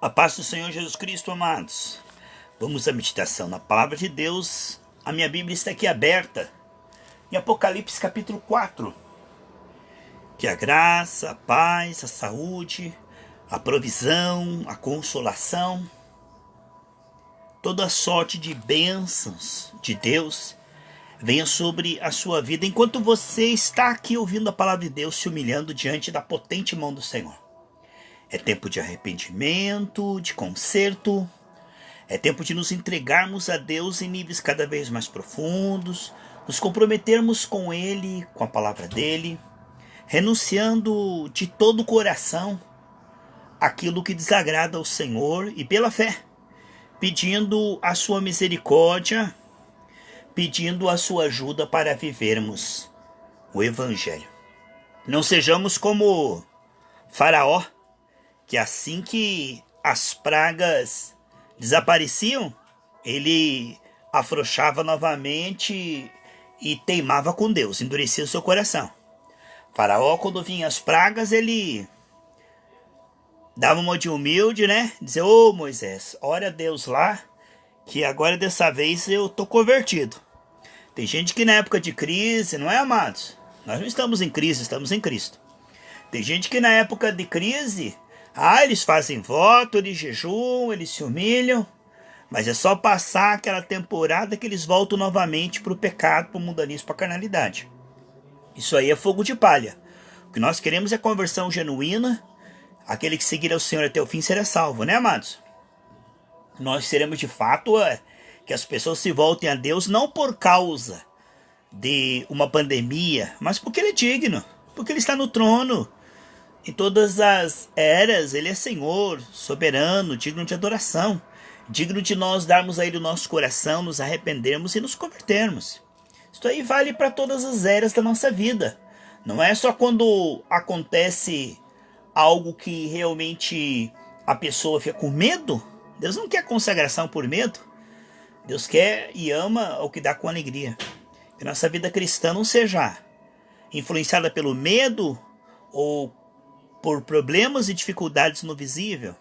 A paz do Senhor Jesus Cristo, amados. Vamos à meditação na palavra de Deus. A minha Bíblia está aqui aberta em Apocalipse capítulo 4. Que a graça, a paz, a saúde, a provisão, a consolação, toda sorte de bênçãos de Deus venha sobre a sua vida enquanto você está aqui ouvindo a palavra de Deus, se humilhando diante da potente mão do Senhor. É tempo de arrependimento, de conserto. É tempo de nos entregarmos a Deus em níveis cada vez mais profundos, nos comprometermos com Ele, com a palavra dEle, renunciando de todo o coração aquilo que desagrada ao Senhor e pela fé, pedindo a sua misericórdia, pedindo a sua ajuda para vivermos o Evangelho. Não sejamos como Faraó, que assim que as pragas desapareciam, ele afrouxava novamente e teimava com Deus, endurecia o seu coração. Faraó, quando vinha as pragas, ele dava uma de humilde, dizia: ô Moisés, ora a Deus lá, que agora dessa vez eu tô convertido. Tem gente que na época de crise, não é, amados? Nós não estamos em crise, estamos em Cristo. Tem gente que na época de crise, eles fazem voto, eles jejuam, eles se humilham, mas é só passar aquela temporada que eles voltam novamente para o pecado, para o mundanismo, para a carnalidade. Isso aí é fogo de palha. O que nós queremos é conversão genuína. Aquele que seguir ao Senhor até o fim será salvo, né, amados? Nós seremos de fato que as pessoas se voltem a Deus não por causa de uma pandemia, mas porque Ele é digno, porque Ele está no trono. Em todas as eras, Ele é Senhor, soberano, digno de adoração, digno de nós darmos a Ele o nosso coração, nos arrependermos e nos convertermos. Isso aí vale para todas as eras da nossa vida. Não é só quando acontece algo que realmente a pessoa fica com medo. Deus não quer consagração por medo. Deus quer e ama o que dá com alegria. Que nossa vida cristã não seja influenciada pelo medo ou por problemas e dificuldades no visível,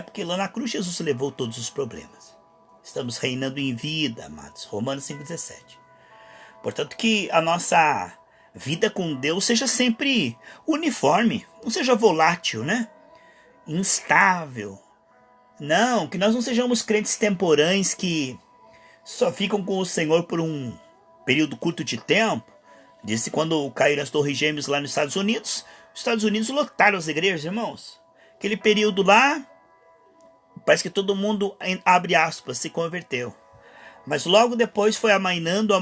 porque lá na cruz Jesus levou todos os problemas. Estamos reinando em vida, amados. Romanos 5,17. Portanto, que a nossa vida com Deus seja sempre uniforme, não seja volátil, instável. Não, que nós não sejamos crentes temporâneos que só ficam com o Senhor por um período curto de tempo. Disse quando caíram as torres gêmeas lá nos Estados Unidos. Os Estados Unidos lotaram as igrejas, irmãos. Aquele período lá, parece que todo mundo, abre aspas, se converteu. Mas logo depois foi amainando,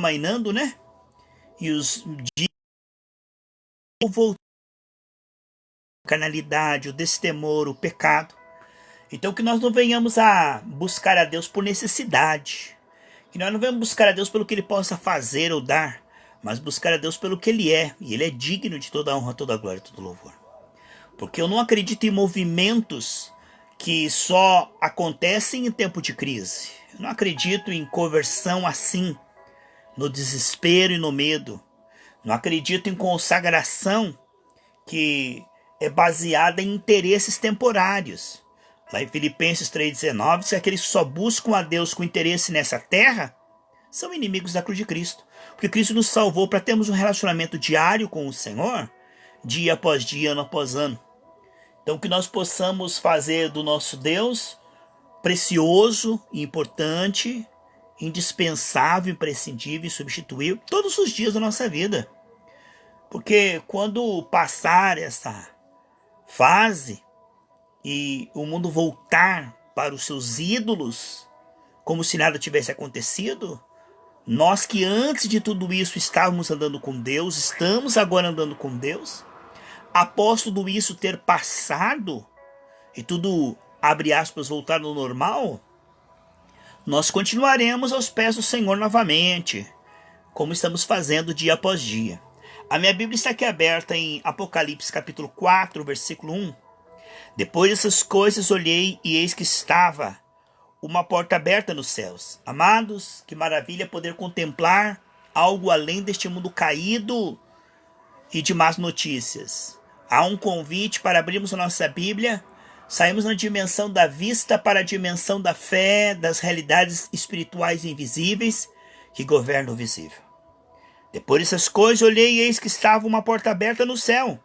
E os dias voltaram a carnalidade, o destemor, o pecado. Então que nós não venhamos a buscar a Deus por necessidade. Que nós não venhamos buscar a Deus pelo que Ele possa fazer ou dar, mas buscar a Deus pelo que Ele é. E Ele é digno de toda a honra, toda a glória, todo louvor. Porque eu não acredito em movimentos que só acontecem em tempo de crise. Eu não acredito em conversão assim, no desespero e no medo. Não acredito em consagração que é baseada em interesses temporários. Lá em Filipenses 3,19, diz que aqueles que só buscam a Deus com interesse nessa terra são inimigos da cruz de Cristo. Porque Cristo nos salvou para termos um relacionamento diário com o Senhor, dia após dia, ano após ano. Então que nós possamos fazer do nosso Deus precioso, importante, indispensável, imprescindível e substituível todos os dias da nossa vida. Porque quando passar essa fase e o mundo voltar para os seus ídolos, como se nada tivesse acontecido, nós que antes de tudo isso estávamos andando com Deus, estamos agora andando com Deus, após tudo isso ter passado e tudo, abre aspas, voltar ao normal, nós continuaremos aos pés do Senhor novamente, como estamos fazendo dia após dia. A minha Bíblia está aqui aberta em Apocalipse capítulo 4, versículo 1. Depois dessas coisas olhei e eis que estava uma porta aberta nos céus. Amados, que maravilha poder contemplar algo além deste mundo caído e de más notícias. Há um convite para abrirmos a nossa Bíblia Saímos na dimensão da vista para a dimensão da fé, das realidades espirituais invisíveis que governam o visível. Depois dessas coisas, olhei e eis que estava uma porta aberta no céu.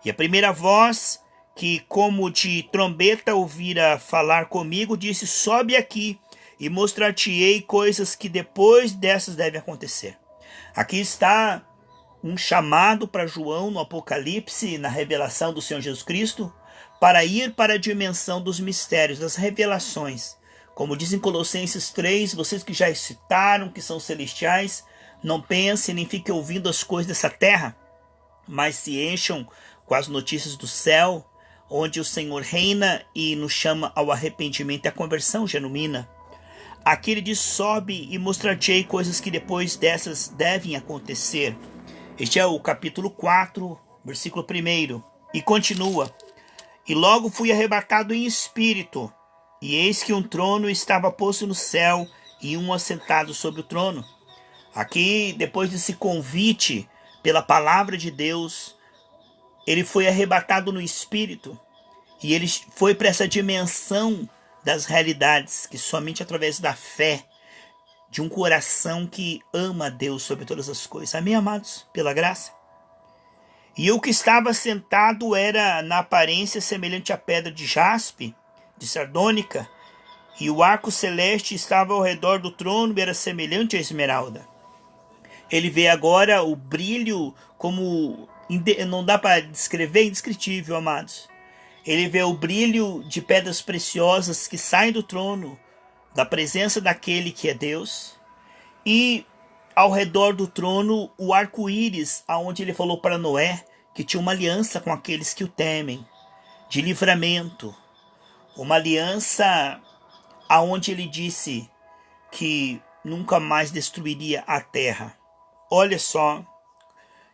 E a primeira voz, que como de trombeta ouvira falar comigo, disse: sobe aqui e mostrar-te-ei coisas que depois dessas devem acontecer. Aqui está um chamado para João no Apocalipse, na revelação do Senhor Jesus Cristo, para ir para a dimensão dos mistérios, das revelações. Como diz em Colossenses 3, vocês que já citaram, que são celestiais, não pensem nem fiquem ouvindo as coisas dessa terra, mas se encham com as notícias do céu, onde o Senhor reina e nos chama ao arrependimento e à conversão genuína. Aqui ele diz: sobe e mostrar-te-ei coisas que depois dessas devem acontecer. Este é o capítulo 4, versículo 1. E continua: e logo fui arrebatado em espírito, e eis que um trono estava posto no céu, e um assentado sobre o trono. Aqui, depois desse convite pela palavra de Deus, ele foi arrebatado no espírito, e ele foi para essa dimensão das realidades, que somente através da fé, de um coração que ama a Deus sobre todas as coisas. Amém, amados? Pela graça. E o que estava sentado era na aparência semelhante à pedra de jaspe, de sardônica, e o arco celeste estava ao redor do trono e era semelhante à esmeralda. Ele vê agora o brilho como não dá para descrever, é indescritível, amados. Ele vê o brilho de pedras preciosas que saem do trono, da presença daquele que é Deus, e ao redor do trono o arco-íris, aonde ele falou para Noé que tinha uma aliança com aqueles que o temem, de livramento, uma aliança aonde ele disse que nunca mais destruiria a terra. Olha só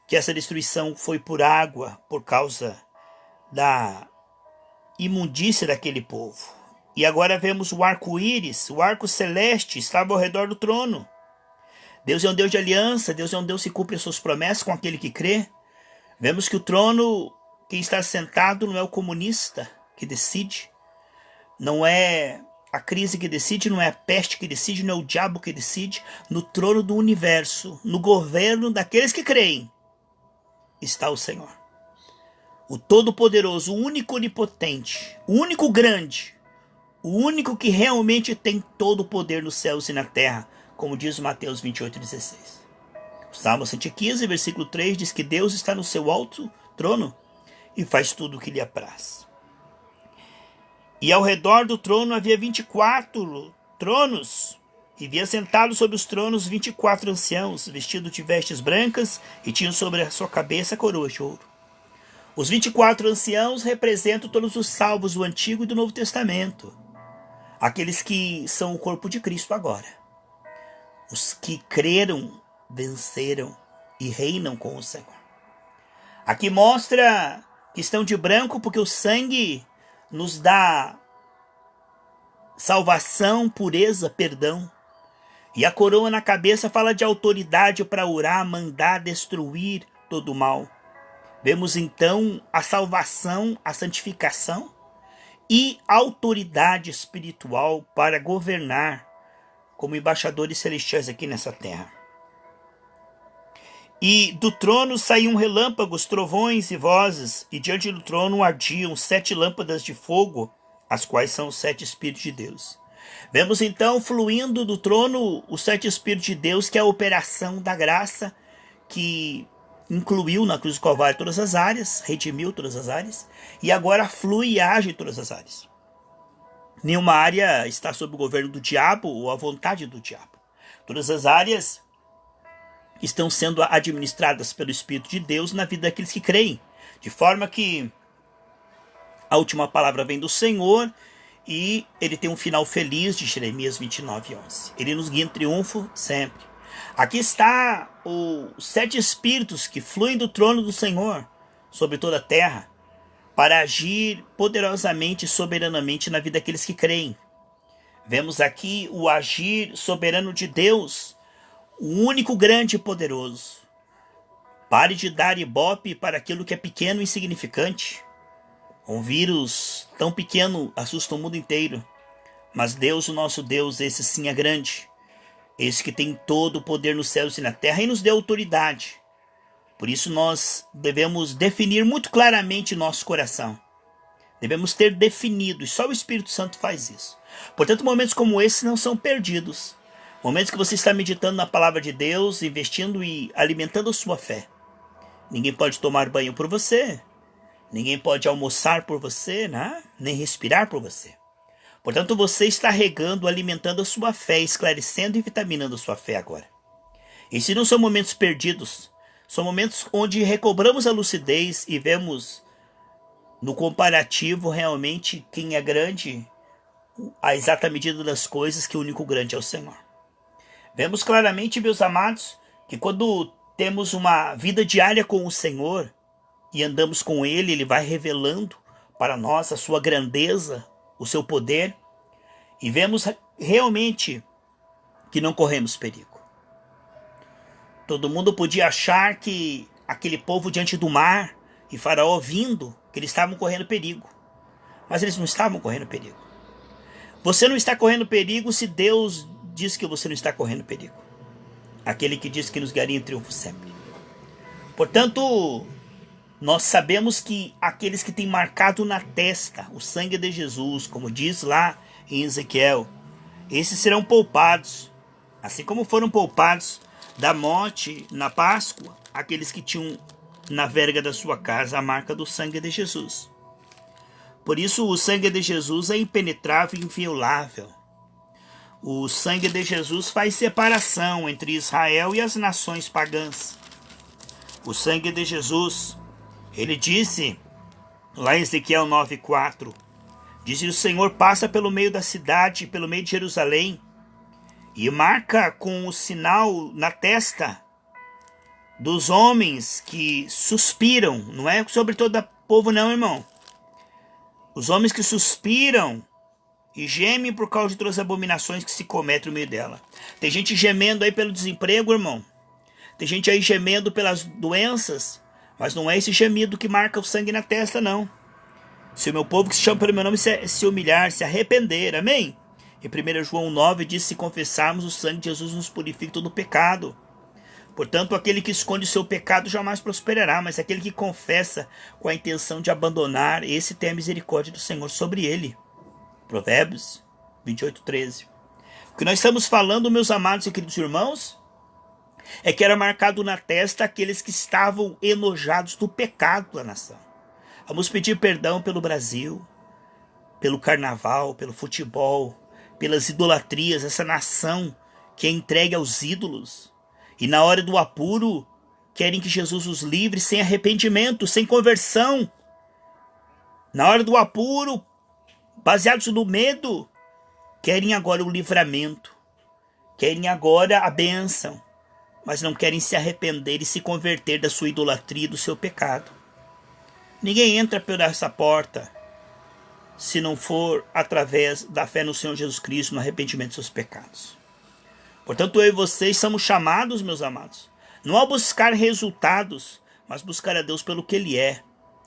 que essa destruição foi por água, por causa da imundícia daquele povo. E agora vemos o arco-íris, o arco celeste estava ao redor do trono. Deus é um Deus de aliança, Deus é um Deus que cumpre as suas promessas com aquele que crê. Vemos que o trono, quem está sentado não é o comunista que decide, não é a crise que decide, não é a peste que decide, não é o diabo que decide. No trono do universo, no governo daqueles que creem, está o Senhor. O Todo-Poderoso, o único onipotente, o único grande, o único que realmente tem todo o poder nos céus e na terra, como diz Mateus 28,16. O Salmo 115, versículo 3, diz que Deus está no seu alto trono e faz tudo o que lhe apraz. E ao redor do trono havia 24 tronos, e via sentados sobre os tronos 24 anciãos, vestidos de vestes brancas, e tinham sobre a sua cabeça coroas de ouro. Os 24 anciãos representam todos os salvos do Antigo e do Novo Testamento, aqueles que são o corpo de Cristo agora. Os que creram, venceram e reinam com o Senhor. Aqui mostra que estão de branco porque o sangue nos dá salvação, pureza, perdão. E a coroa na cabeça fala de autoridade para orar, mandar, destruir todo o mal. Vemos então a salvação, a santificação e autoridade espiritual para governar como embaixadores celestiais aqui nessa terra. E do trono saíam relâmpagos, trovões e vozes, e diante do trono ardiam 7 lâmpadas de fogo, as quais são os 7 Espíritos de Deus. Vemos então fluindo do trono os 7 Espíritos de Deus, que é a operação da graça, que incluiu na cruz do Calvário todas as áreas, redimiu todas as áreas, e agora flui e age em todas as áreas. Nenhuma área está sob o governo do diabo ou a vontade do diabo. Todas as áreas estão sendo administradas pelo Espírito de Deus na vida daqueles que creem, de forma que a última palavra vem do Senhor e ele tem um final feliz, de Jeremias 29:11. Ele nos guia em triunfo sempre. Aqui está os 7 Espíritos que fluem do trono do Senhor sobre toda a terra para agir poderosamente e soberanamente na vida daqueles que creem. Vemos aqui o agir soberano de Deus, o único grande e poderoso. Pare de dar ibope para aquilo que é pequeno e insignificante. Um vírus tão pequeno assusta o mundo inteiro. Mas Deus, o nosso Deus, esse sim é grande. Esse que tem todo o poder nos céus e na terra e nos deu autoridade. Por isso nós devemos definir muito claramente nosso coração. Devemos ter definido, e só o Espírito Santo faz isso. Portanto, momentos como esse não são perdidos. Momentos que você está meditando na palavra de Deus, investindo e alimentando a sua fé. Ninguém pode tomar banho por você. Ninguém pode almoçar por você, né? Nem respirar por você. Portanto, você está regando, alimentando a sua fé, esclarecendo e vitaminando a sua fé agora. Esses não são momentos perdidos. São momentos onde recobramos a lucidez e vemos no comparativo realmente quem é grande, a exata medida das coisas, que o único grande é o Senhor. Vemos claramente, meus amados, que quando temos uma vida diária com o Senhor e andamos com Ele, Ele vai revelando para nós a sua grandeza, o seu poder, e vemos realmente que não corremos perigo. Todo mundo podia achar que aquele povo diante do mar e Faraó vindo, que eles estavam correndo perigo. Mas eles não estavam correndo perigo. Você não está correndo perigo se Deus diz que você não está correndo perigo. Aquele que diz que nos guiaria em triunfo sempre. Portanto, nós sabemos que aqueles que têm marcado na testa o sangue de Jesus, como diz lá em Ezequiel, esses serão poupados, assim como foram poupados da morte na Páscoa, aqueles que tinham na verga da sua casa a marca do sangue de Jesus. Por isso o sangue de Jesus é impenetrável e inviolável. O sangue de Jesus faz separação entre Israel e as nações pagãs. O sangue de Jesus, ele disse lá em Ezequiel 9:4, diz que o Senhor passa pelo meio da cidade, pelo meio de Jerusalém, e marca com o sinal na testa dos homens que suspiram. Não é sobre todo o povo não, irmão. Os homens que suspiram e gemem por causa de todas as abominações que se cometem no meio dela. Tem gente gemendo aí pelo desemprego, irmão. Tem gente aí gemendo pelas doenças. Mas não é esse gemido que marca o sangue na testa, não. Se o meu povo que se chama pelo meu nome se humilhar, se arrepender, amém? Em 1 João 9 diz: se confessarmos o sangue de Jesus nos purifica todo o pecado. Portanto, aquele que esconde o seu pecado jamais prosperará, mas aquele que confessa com a intenção de abandonar, esse tem a misericórdia do Senhor sobre ele. Provérbios 28:13. O que nós estamos falando, meus amados e queridos irmãos, é que era marcado na testa aqueles que estavam enojados do pecado da nação. Vamos pedir perdão pelo Brasil, pelo carnaval, pelo futebol, pelas idolatrias, essa nação que é entregue aos ídolos. E na hora do apuro, querem que Jesus os livre sem arrependimento, sem conversão. Na hora do apuro, baseados no medo, querem agora o livramento. Querem agora a bênção. Mas não querem se arrepender e se converter da sua idolatria e do seu pecado. Ninguém entra por essa porta se não for através da fé no Senhor Jesus Cristo, no arrependimento dos seus pecados. Portanto, eu e vocês somos chamados, meus amados, não a buscar resultados, mas buscar a Deus pelo que Ele é.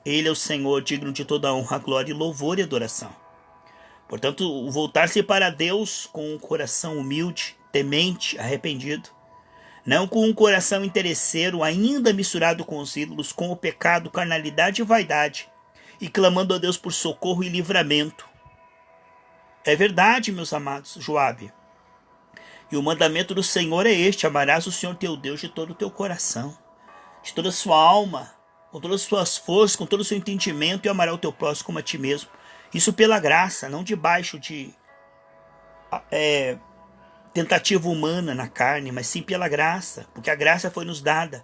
Ele é o Senhor, digno de toda honra, glória, louvor e adoração. Portanto, voltar-se para Deus com um coração humilde, temente, arrependido, não com um coração interesseiro, ainda misturado com os ídolos, com o pecado, carnalidade e vaidade, e clamando a Deus por socorro e livramento. É verdade, meus amados, Joabe. E o mandamento do Senhor é este: amarás o Senhor teu Deus de todo o teu coração, de toda a sua alma, com todas as suas forças, com todo o seu entendimento, e amarás o teu próximo como a ti mesmo. Isso pela graça, não debaixo de tentativa humana na carne, mas sim pela graça, porque a graça foi nos dada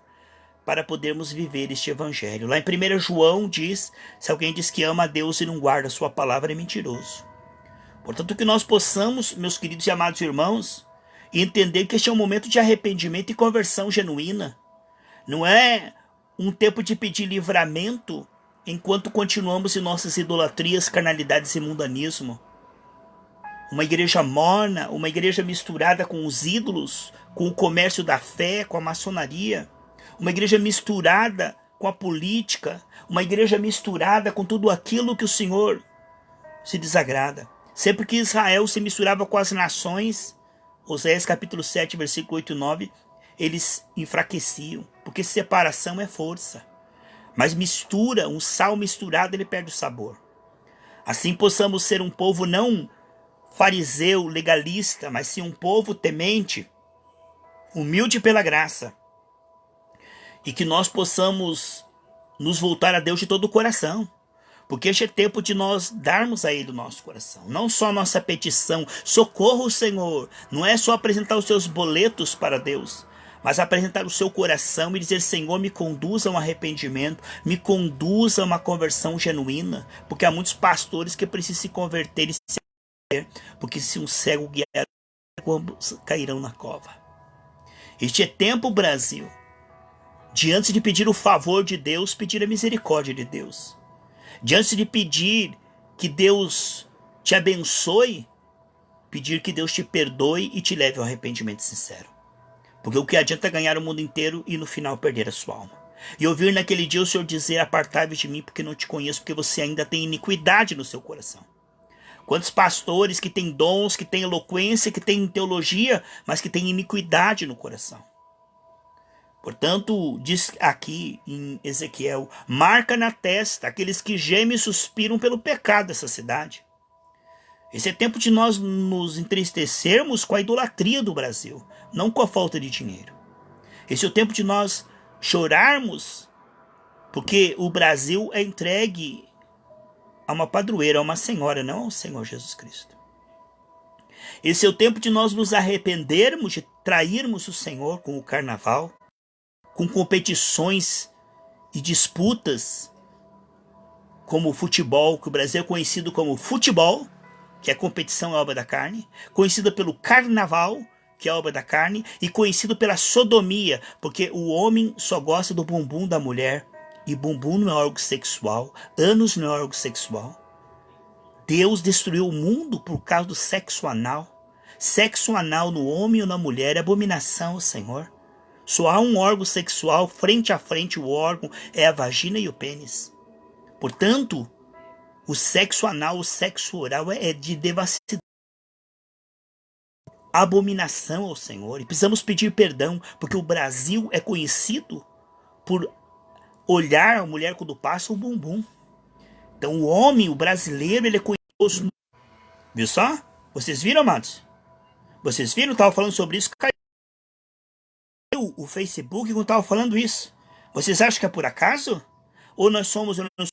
para podermos viver este evangelho. Lá em 1 João diz: se alguém diz que ama a Deus e não guarda a sua palavra, é mentiroso. Portanto, que nós possamos, meus queridos e amados irmãos, entender que este é um momento de arrependimento e conversão genuína. Não é um tempo de pedir livramento enquanto continuamos em nossas idolatrias, carnalidades e mundanismo. Uma igreja morna, uma igreja misturada com os ídolos, com o comércio da fé, com a maçonaria. Uma igreja misturada com a política, uma igreja misturada com tudo aquilo que o Senhor se desagrada. Sempre que Israel se misturava com as nações, Oséias capítulo 7, versículo 8 e 9, eles enfraqueciam, porque separação é força. Mas mistura, um sal misturado, ele perde o sabor. Assim possamos ser um povo não fariseu, legalista, mas sim um povo temente, humilde pela graça. E que nós possamos nos voltar a Deus de todo o coração. Porque este é tempo de nós darmos a Ele o nosso coração. Não só a nossa petição, socorra o Senhor. Não é só apresentar os seus boletos para Deus, mas apresentar o seu coração e dizer: Senhor, me conduza a um arrependimento, me conduza a uma conversão genuína. Porque há muitos pastores que precisam se converter e se arrepender, porque se um cego guiar, ambos cairão na cova. Este é tempo, Brasil, de antes de pedir o favor de Deus, pedir a misericórdia de Deus. Diante de pedir que Deus te abençoe, pedir que Deus te perdoe e te leve ao arrependimento sincero. Porque o que adianta ganhar o mundo inteiro e no final perder a sua alma? E ouvir naquele dia o Senhor dizer: apartai-vos de mim, porque não te conheço, porque você ainda tem iniquidade no seu coração. Quantos pastores que têm dons, que têm eloquência, que têm teologia, mas que têm iniquidade no coração? Portanto, diz aqui em Ezequiel: marca na testa aqueles que gemem e suspiram pelo pecado dessa cidade. Esse é tempo de nós nos entristecermos com a idolatria do Brasil, não com a falta de dinheiro. Esse é o tempo de nós chorarmos, porque o Brasil é entregue a uma padroeira, a uma senhora, não ao Senhor Jesus Cristo. Esse é o tempo de nós nos arrependermos de trairmos o Senhor com o carnaval, com competições e disputas como o futebol, que o Brasil é conhecido como futebol, que é competição é obra da carne, conhecido pelo carnaval, que é obra da carne, e conhecido pela sodomia, porque o homem só gosta do bumbum da mulher, e bumbum não é órgão sexual, ânus não é órgão sexual. Deus destruiu o mundo por causa do sexo anal. Sexo anal no homem ou na mulher é abominação ao Senhor. Só há um órgão sexual, frente a frente o órgão é a vagina e o pênis. Portanto, o sexo anal, o sexo oral é de devassidão, abominação ao Senhor. E precisamos pedir perdão, porque o Brasil é conhecido por olhar a mulher quando passa o bumbum. Então o homem, o brasileiro, ele é conhecido. Viu só? Vocês viram, amados? Vocês viram? Eu estava falando sobre isso. O Facebook não estava falando isso. Vocês acham que é por acaso? Ou nós somos ou não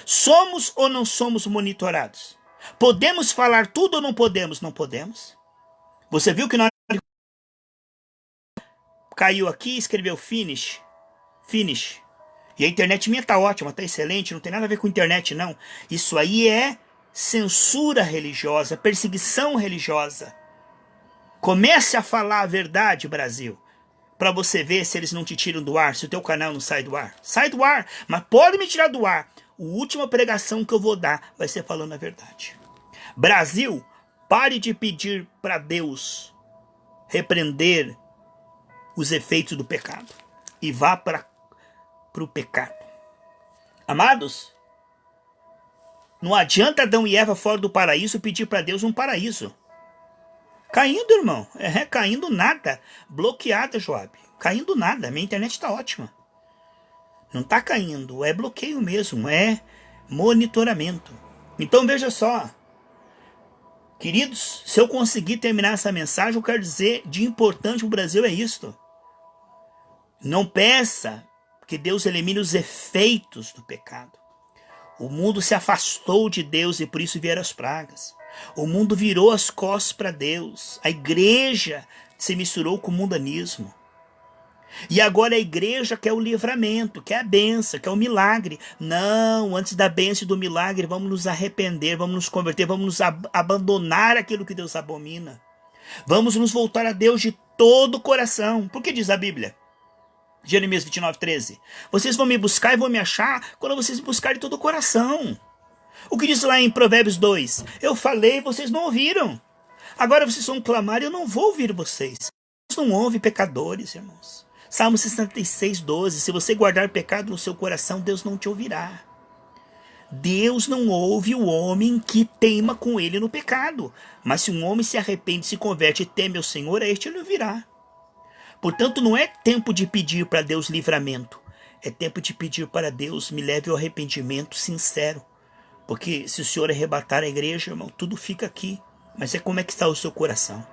somos ou não somos monitorados? Podemos falar tudo ou não podemos? Não podemos. Você viu que na hora caiu aqui e escreveu finish. Finish. E a internet minha tá ótima, tá excelente, não tem nada a ver com internet não. Isso aí é censura religiosa, perseguição religiosa. Comece a falar a verdade, Brasil, para você ver se eles não te tiram do ar, se o teu canal não sai do ar. Sai do ar, mas pode me tirar do ar. A última pregação que eu vou dar vai ser falando a verdade. Brasil, pare de pedir para Deus repreender os efeitos do pecado e vá para o pecado. Amados, não adianta Adão e Eva fora do paraíso pedir para Deus um paraíso. Caindo, irmão. Caindo nada. Bloqueada, Joab. Caindo nada. Minha internet está ótima. Não está caindo. É bloqueio mesmo. É monitoramento. Então veja só. Queridos, se eu conseguir terminar essa mensagem, eu quero dizer de importante para o Brasil é isto. Não peça que Deus elimine os efeitos do pecado. O mundo se afastou de Deus e por isso vieram as pragas. O mundo virou as costas para Deus. A igreja se misturou com o mundanismo. E agora a igreja quer o livramento, quer a bênção, quer o milagre. Não, antes da bênção e do milagre, vamos nos arrepender, vamos nos converter, vamos nos abandonar aquilo que Deus abomina. Vamos nos voltar a Deus de todo o coração. Por que diz a Bíblia? Jeremias 29:13. Vocês vão me buscar e vão me achar quando vocês me buscarem de todo o coração. O que diz lá em Provérbios 2? Eu falei, vocês não ouviram. Agora vocês vão clamar e eu não vou ouvir vocês. Vocês não ouvem, pecadores, irmãos. Salmo 66, 12. Se você guardar pecado no seu coração, Deus não te ouvirá. Deus não ouve o homem que teima com ele no pecado. Mas se um homem se arrepende, se converte e teme ao Senhor, a este ele ouvirá. Portanto, não é tempo de pedir para Deus livramento. É tempo de pedir para Deus, me leve ao arrependimento sincero. Porque se o Senhor arrebatar a igreja, irmão, tudo fica aqui. Mas é como é que está o seu coração.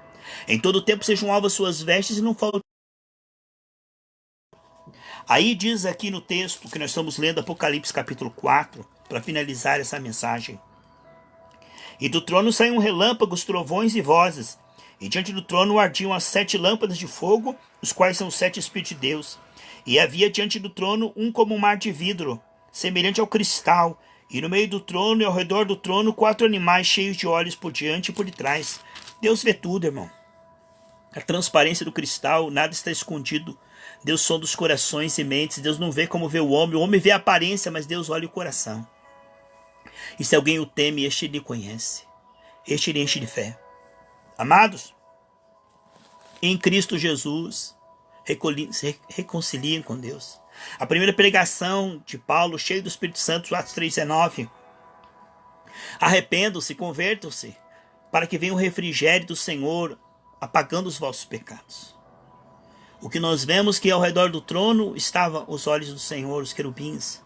Em todo tempo sejam alvas suas vestes e não falte. Aí diz aqui no texto que nós estamos lendo, Apocalipse capítulo 4, para finalizar essa mensagem. E do trono saíam relâmpagos, trovões e vozes. E diante do trono ardiam as 7 lâmpadas de fogo, os quais são os 7 Espíritos de Deus. E havia diante do trono um como um mar de vidro, semelhante ao cristal. E no meio do trono e ao redor do trono 4 animais cheios de olhos por diante e por detrás. Deus vê tudo, irmão. A transparência do cristal, nada está escondido. Deus sonda os corações e mentes. Deus não vê como vê o homem vê a aparência, mas Deus olha o coração. E se alguém o teme, este lhe conhece. Este lhe enche de fé. Amados, em Cristo Jesus, se reconciliem com Deus. A primeira pregação de Paulo, cheio do Espírito Santo, Atos 3,19. Arrependam-se, convertam-se, para que venha o refrigério do Senhor, apagando os vossos pecados. O que nós vemos que ao redor do trono estavam os olhos do Senhor, os querubins.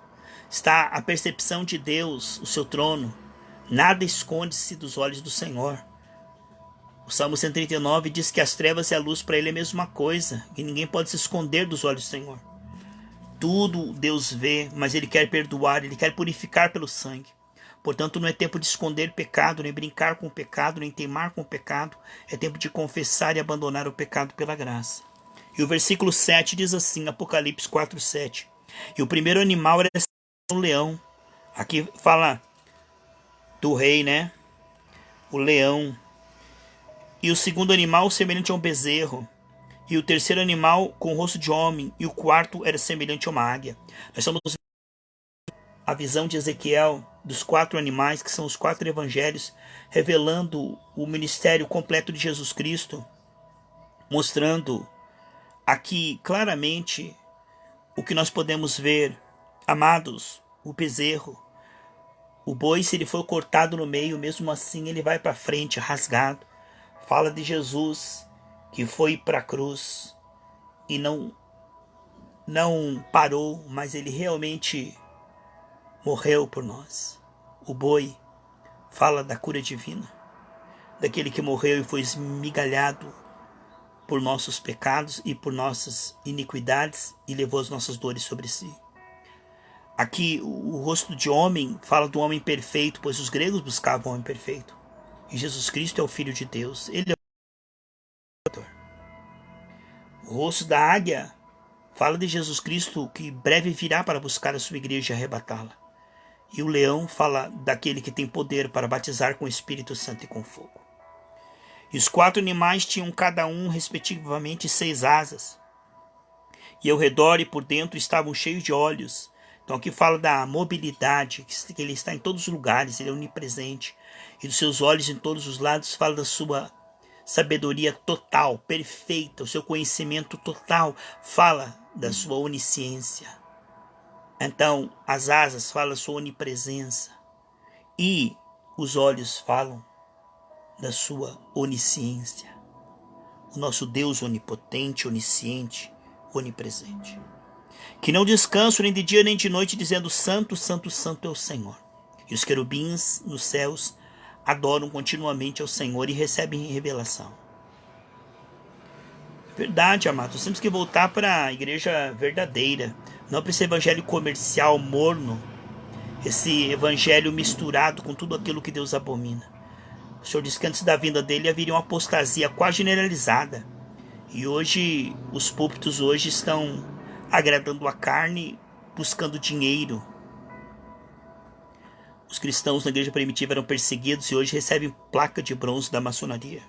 Está a percepção de Deus, o seu trono. Nada esconde-se dos olhos do Senhor. O Salmo 139 diz que as trevas e a luz para ele é a mesma coisa, e ninguém pode se esconder dos olhos do Senhor. Tudo Deus vê, mas ele quer perdoar, ele quer purificar pelo sangue. Portanto, não é tempo de esconder pecado, nem brincar com o pecado, nem teimar com o pecado. É tempo de confessar e abandonar o pecado pela graça. E o versículo 7 diz assim, Apocalipse 4, 7. E o primeiro animal era um leão. Aqui fala do rei, né? O leão. E o segundo animal semelhante a um bezerro. E o terceiro animal com o rosto de homem. E o quarto era semelhante a uma águia. Nós estamos vendo a visão de Ezequiel dos 4 animais, que são os 4 evangelhos, revelando o ministério completo de Jesus Cristo, mostrando aqui claramente o que nós podemos ver. Amados, o bezerro, o boi, se ele for cortado no meio, mesmo assim ele vai para frente, rasgado. Fala de Jesus que foi para a cruz e não parou, mas ele realmente morreu por nós. O boi fala da cura divina, daquele que morreu e foi esmigalhado por nossos pecados e por nossas iniquidades e levou as nossas dores sobre si. Aqui o rosto de homem fala do homem perfeito, pois os gregos buscavam o homem perfeito. E Jesus Cristo é o Filho de Deus. Ele é o Salvador. O rosto da águia fala de Jesus Cristo, que breve virá para buscar a sua igreja e arrebatá-la. E o leão fala daquele que tem poder para batizar com o Espírito Santo e com fogo. E os 4 animais tinham cada um, respectivamente, 6 asas. E ao redor e por dentro estavam cheios de olhos. Então aqui fala da mobilidade, que ele está em todos os lugares, ele é onipresente. E dos seus olhos em todos os lados fala da sua sabedoria total, perfeita, o seu conhecimento total, fala da sua onisciência. Então as asas falam da sua onipresença. E os olhos falam da sua onisciência. O nosso Deus onipotente, onisciente, onipresente. Que não descanso nem de dia nem de noite, dizendo santo, santo, santo é o Senhor. E os querubins nos céus adoram continuamente ao Senhor e recebem revelação. Verdade, amados. Temos que voltar para a igreja verdadeira, não para esse evangelho comercial morno, esse evangelho misturado com tudo aquilo que Deus abomina. O Senhor disse que antes da vinda dele haveria uma apostasia quase generalizada. E hoje, os púlpitos hoje estão agradando a carne, buscando dinheiro. Os cristãos na igreja primitiva eram perseguidos e hoje recebem placa de bronze da maçonaria.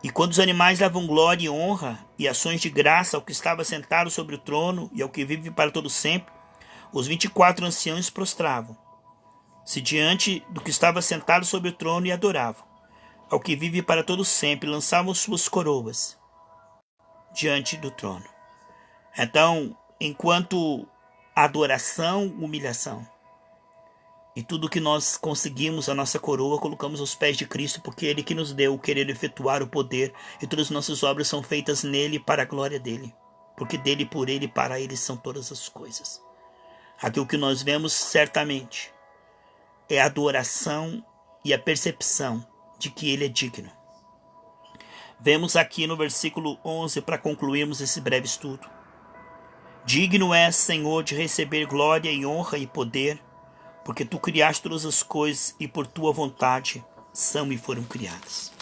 E quando os animais davam glória e honra e ações de graça ao que estava sentado sobre o trono e ao que vive para todo sempre, os 24 anciãos prostravam-se diante do que estava sentado sobre o trono e adoravam. Ao que vive para todo sempre, lançavam suas coroas diante do trono. Então, enquanto adoração, humilhação, e tudo que nós conseguimos, a nossa coroa, colocamos aos pés de Cristo, porque Ele que nos deu o querer efetuar o poder, e todas as nossas obras são feitas nele para a glória dele, porque dele, por ele e para ele são todas as coisas. Aquilo que nós vemos certamente é a adoração e a percepção de que ele é digno. Vemos aqui no versículo 11, para concluirmos esse breve estudo. Digno és, Senhor, de receber glória e honra e poder, porque tu criaste todas as coisas e por tua vontade são e foram criadas.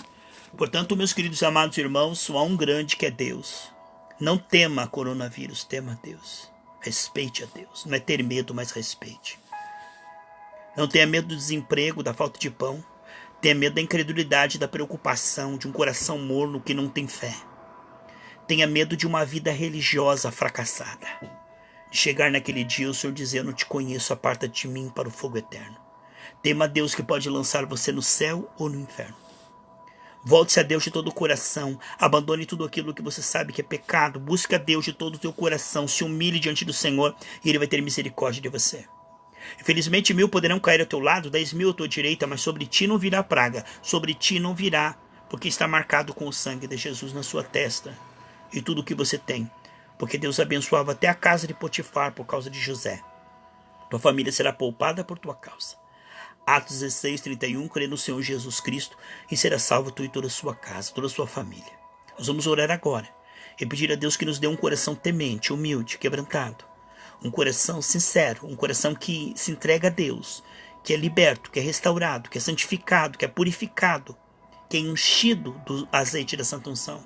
Portanto, meus queridos e amados irmãos, só há um grande que é Deus. Não tema coronavírus, tema a Deus. Respeite a Deus. Não é ter medo, mas respeite. Não tenha medo do desemprego, da falta de pão. Tenha medo da incredulidade, da preocupação, de um coração morno que não tem fé. Tenha medo de uma vida religiosa fracassada. De chegar naquele dia o Senhor dizer: eu não te conheço, aparta-te de mim para o fogo eterno. Tema a Deus que pode lançar você no céu ou no inferno. Volte-se a Deus de todo o coração. Abandone tudo aquilo que você sabe que é pecado. Busque a Deus de todo o teu coração. Se humilhe diante do Senhor e Ele vai ter misericórdia de você. Infelizmente 1000 poderão cair ao teu lado, 10.000 à tua direita, mas sobre ti não virá praga. Sobre ti não virá, porque está marcado com o sangue de Jesus na sua testa. E tudo o que você tem. Porque Deus abençoava até a casa de Potifar por causa de José. Tua família será poupada por tua causa. Atos 16:31, crê no Senhor Jesus Cristo e será salvo tu e toda a sua casa, toda a sua família. Nós vamos orar agora e pedir a Deus que nos dê um coração temente, humilde, quebrantado. Um coração sincero, um coração que se entrega a Deus, que é liberto, que é restaurado, que é santificado, que é purificado, que é enchido do azeite da santa unção.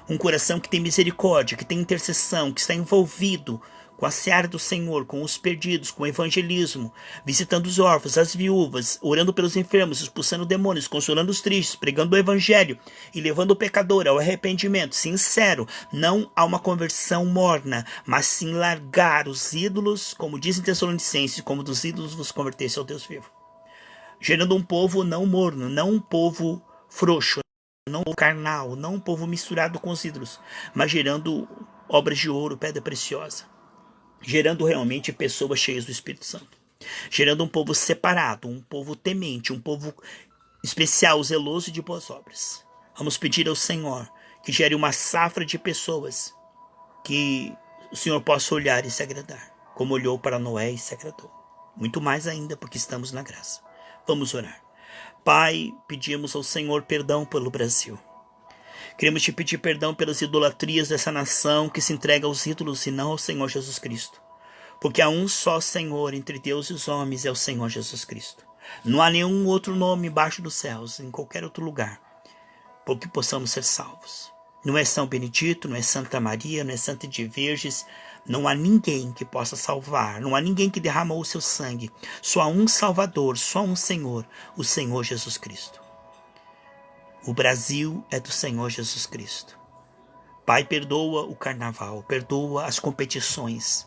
Um coração que tem misericórdia, que tem intercessão, que está envolvido com a seara do Senhor, com os perdidos, com o evangelismo, visitando os órfãos, as viúvas, orando pelos enfermos, expulsando demônios, consolando os tristes, pregando o evangelho e levando o pecador ao arrependimento sincero, não a uma conversão morna, mas sim largar os ídolos, como diz em Tessalonicenses, como dos ídolos vos convertesse ao Deus vivo. Gerando um povo não morno, não um povo frouxo, não um povo carnal, não um povo misturado com os ídolos, mas gerando obras de ouro, pedra preciosa. Gerando realmente pessoas cheias do Espírito Santo. Gerando um povo separado, um povo temente, um povo especial, zeloso de boas obras. Vamos pedir ao Senhor que gere uma safra de pessoas que o Senhor possa olhar e se agradar, como olhou para Noé e se agradou. Muito mais ainda, porque estamos na graça. Vamos orar. Pai, pedimos ao Senhor perdão pelo Brasil. Queremos te pedir perdão pelas idolatrias dessa nação que se entrega aos ídolos e não ao Senhor Jesus Cristo. Porque há um só Senhor entre Deus e os homens, é o Senhor Jesus Cristo. Não há nenhum outro nome embaixo dos céus, em qualquer outro lugar, por que possamos ser salvos. Não é São Benedito, não é Santa Maria, não é Santa de Virgens. Não há ninguém que possa salvar, não há ninguém que derramou o seu sangue. Só há um Salvador, só um Senhor, o Senhor Jesus Cristo. O Brasil é do Senhor Jesus Cristo. Pai, perdoa o carnaval, perdoa as competições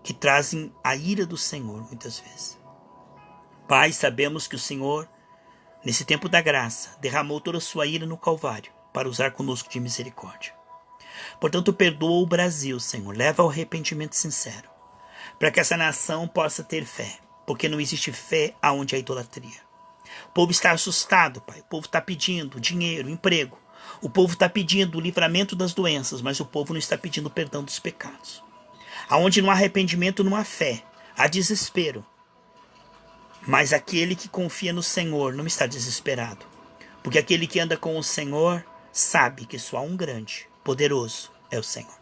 que trazem a ira do Senhor muitas vezes. Pai, sabemos que o Senhor, nesse tempo da graça, derramou toda a sua ira no Calvário para usar conosco de misericórdia. Portanto, perdoa o Brasil, Senhor, leva ao arrependimento sincero, para que essa nação possa ter fé, porque não existe fé aonde há idolatria. O povo está assustado, Pai. O povo está pedindo dinheiro, emprego. O povo está pedindo o livramento das doenças, mas o povo não está pedindo perdão dos pecados. Aonde não há arrependimento, não há fé. Há desespero. Mas aquele que confia no Senhor não está desesperado. Porque aquele que anda com o Senhor sabe que só há um grande, poderoso, é o Senhor.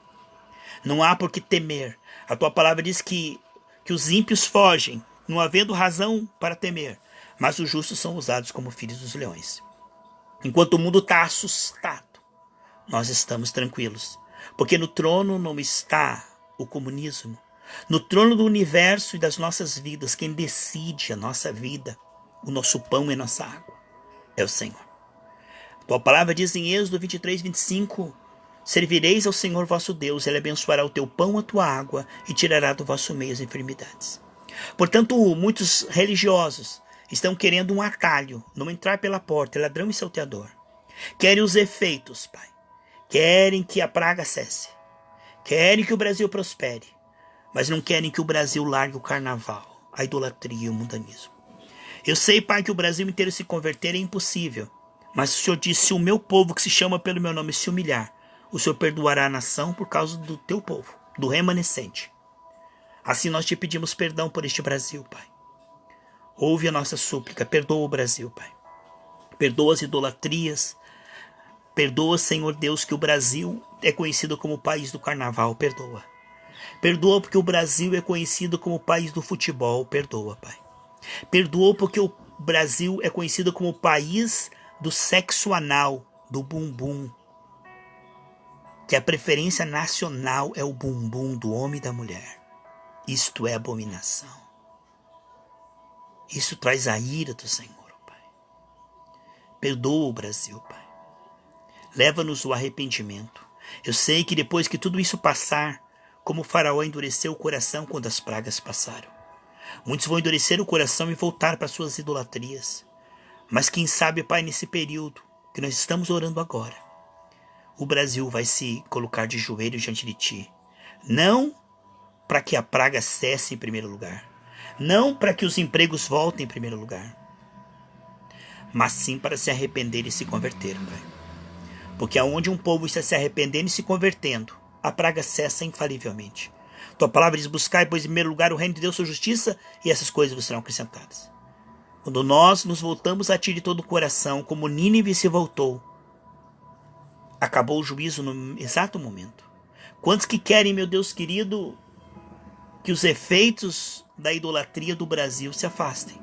Não há por que temer. A tua palavra diz que os ímpios fogem, não havendo razão para temer. Mas os justos são usados como filhos dos leões. Enquanto o mundo está assustado, nós estamos tranquilos. Porque no trono não está o comunismo. No trono do universo e das nossas vidas, quem decide a nossa vida, o nosso pão e a nossa água, é o Senhor. A tua palavra diz em Êxodo 23:25, servireis ao Senhor vosso Deus, Ele abençoará o teu pão, a tua água, e tirará do vosso meio as enfermidades. Portanto, muitos religiosos estão querendo um atalho, não entrar pela porta, é ladrão e salteador. Querem os efeitos, Pai. Querem que a praga cesse. Querem que o Brasil prospere. Mas não querem que o Brasil largue o carnaval, a idolatria e o mundanismo. Eu sei, Pai, que o Brasil inteiro se converter é impossível. Mas o Senhor disse, se o meu povo que se chama pelo meu nome se humilhar, o Senhor perdoará a nação por causa do teu povo, do remanescente. Assim nós te pedimos perdão por este Brasil, Pai. Ouve a nossa súplica, perdoa o Brasil, Pai. Perdoa as idolatrias. Perdoa, Senhor Deus, que o Brasil é conhecido como o país do carnaval, perdoa. Perdoa porque o Brasil é conhecido como o país do futebol, perdoa, Pai. Perdoa porque o Brasil é conhecido como o país do sexo anal, do bumbum. Que a preferência nacional é o bumbum do homem e da mulher. Isto é abominação. Isso traz a ira do Senhor, Pai. Perdoa o Brasil, Pai. Leva-nos ao arrependimento. Eu sei que depois que tudo isso passar, como o faraó endureceu o coração quando as pragas passaram. Muitos vão endurecer o coração e voltar para suas idolatrias. Mas quem sabe, Pai, nesse período que nós estamos orando agora, o Brasil vai se colocar de joelhos diante de Ti. Não para que a praga cesse em primeiro lugar. Não para que os empregos voltem em primeiro lugar. Mas sim para se arrepender e se converter, Pai. Porque aonde um povo está se arrependendo e se convertendo, a praga cessa infalivelmente. Tua palavra diz, buscai, pois, em primeiro lugar o reino de Deus, sua justiça, e essas coisas vos serão acrescentadas. Quando nós nos voltamos a Ti de todo o coração, como Nínive se voltou, acabou o juízo no exato momento. Quantos que querem, meu Deus querido, que os efeitos da idolatria do Brasil se afastem,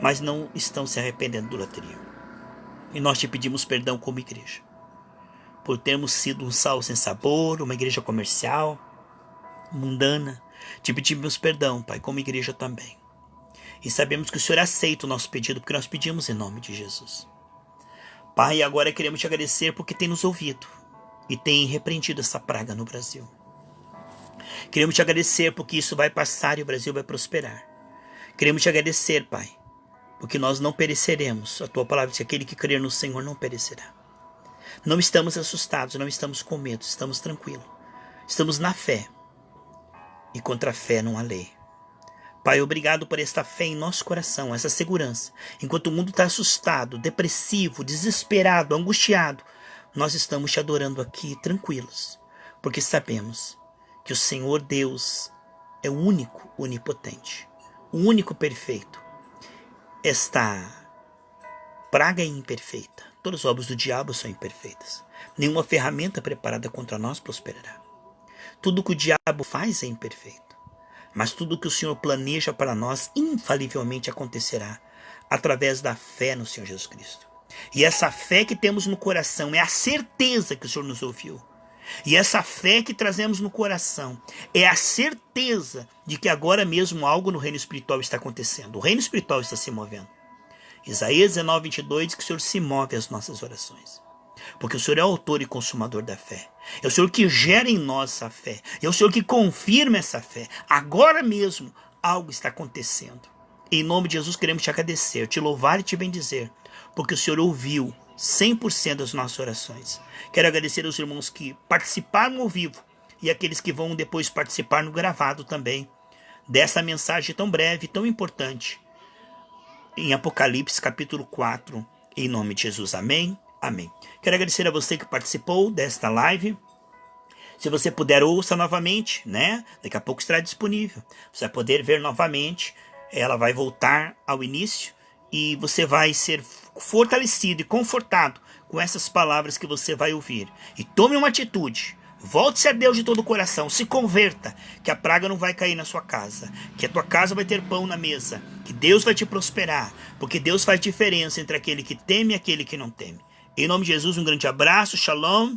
mas não estão se arrependendo da idolatria. E nós Te pedimos perdão como igreja, por termos sido um sal sem sabor, uma igreja comercial, mundana. Te pedimos perdão, Pai, como igreja também. E sabemos que o Senhor aceita o nosso pedido, porque nós pedimos em nome de Jesus. Pai, agora queremos Te agradecer porque tem nos ouvido e tem repreendido essa praga no Brasil. Queremos Te agradecer porque isso vai passar e o Brasil vai prosperar. Queremos Te agradecer, Pai, porque nós não pereceremos. A Tua palavra diz que aquele que crer no Senhor não perecerá. Não estamos assustados, não estamos com medo, estamos tranquilos. Estamos na fé. E contra a fé não há lei. Pai, obrigado por esta fé em nosso coração, essa segurança. Enquanto o mundo está assustado, depressivo, desesperado, angustiado, nós estamos Te adorando aqui tranquilos, porque sabemos que o Senhor Deus é o único onipotente, o único perfeito. Esta praga é imperfeita. Todas as obras do diabo são imperfeitas. Nenhuma ferramenta preparada contra nós prosperará. Tudo que o diabo faz é imperfeito. Mas tudo que o Senhor planeja para nós infalivelmente acontecerá através da fé no Senhor Jesus Cristo. E essa fé que temos no coração é a certeza que o Senhor nos ouviu. E essa fé que trazemos no coração é a certeza de que agora mesmo algo no reino espiritual está acontecendo. O reino espiritual está se movendo. Isaías 19:22 diz que o Senhor se move às nossas orações. Porque o Senhor é o autor e consumador da fé. É o Senhor que gera em nós essa fé. É o Senhor que confirma essa fé. Agora mesmo algo está acontecendo. Em nome de Jesus queremos Te agradecer, Te louvar e Te bendizer. Porque o Senhor ouviu 100% das nossas orações. Quero agradecer aos irmãos que participaram ao vivo e aqueles que vão depois participar no gravado também dessa mensagem tão breve, tão importante em Apocalipse capítulo 4, em nome de Jesus. Amém, amém. Quero agradecer a você que participou desta live. Se você puder, ouça novamente, né? Daqui a pouco estará disponível. Você vai poder ver novamente, ela vai voltar ao início e você vai ser fortalecido e confortado com essas palavras que você vai ouvir. E tome uma atitude. Volte-se a Deus de todo o coração. Se converta, que a praga não vai cair na sua casa. Que a tua casa vai ter pão na mesa. Que Deus vai te prosperar. Porque Deus faz diferença entre aquele que teme e aquele que não teme. Em nome de Jesus, um grande abraço. Shalom.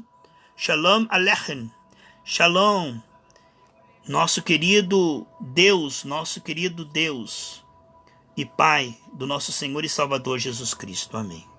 Shalom Aleichem. Shalom. Nosso querido Deus e Pai do nosso Senhor e Salvador Jesus Cristo. Amém.